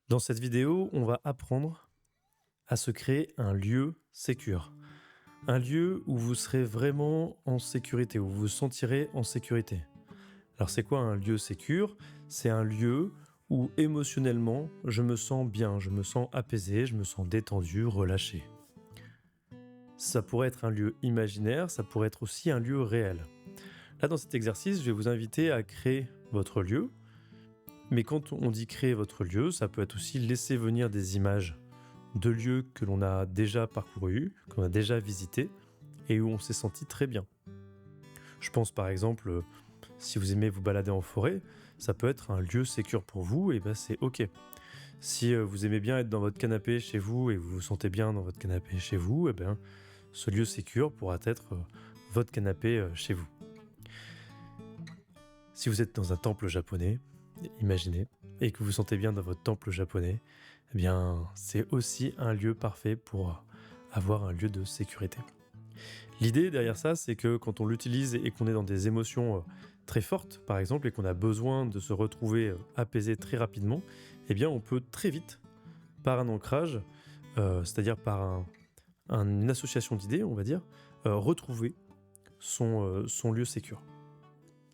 Dans cette vidéo, on va apprendre à se créer un lieu sécure. Un lieu où vous serez vraiment en sécurité, où vous vous sentirez en sécurité. Alors c'est quoi un lieu sécure? C'est un lieu où émotionnellement je me sens bien, je me sens apaisé, je me sens détendu, relâché. Ça pourrait être un lieu imaginaire, ça pourrait être aussi un lieu réel. Là dans cet exercice, je vais vous inviter à créer votre lieu. Mais quand on dit créer votre lieu, ça peut être aussi laisser venir des images de lieux que l'on a déjà parcourus, qu'on a déjà visités et où on s'est senti très bien. Je pense par exemple, si vous aimez vous balader en forêt, ça peut être un lieu sécure pour vous, et ben c'est ok. Si vous aimez bien être dans votre canapé chez vous et vous vous sentez bien dans votre canapé chez vous, et ben ce lieu sécure pourra être votre canapé chez vous. Si vous êtes dans un temple japonais, imaginez, et que vous vous sentez bien dans votre temple japonais, eh bien, c'est aussi un lieu parfait pour avoir un lieu de sécurité. L'idée derrière ça, c'est que quand on l'utilise et qu'on est dans des émotions très fortes, par exemple, et qu'on a besoin de se retrouver apaisé très rapidement, eh bien, on peut très vite, par un ancrage, c'est-à-dire par une association d'idées, on va dire, retrouver son lieu sécure.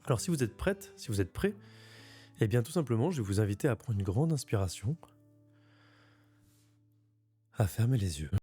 Alors, si vous êtes prête, si vous êtes prêt, eh bien, tout simplement, je vais vous inviter à prendre une grande inspiration, à fermer les yeux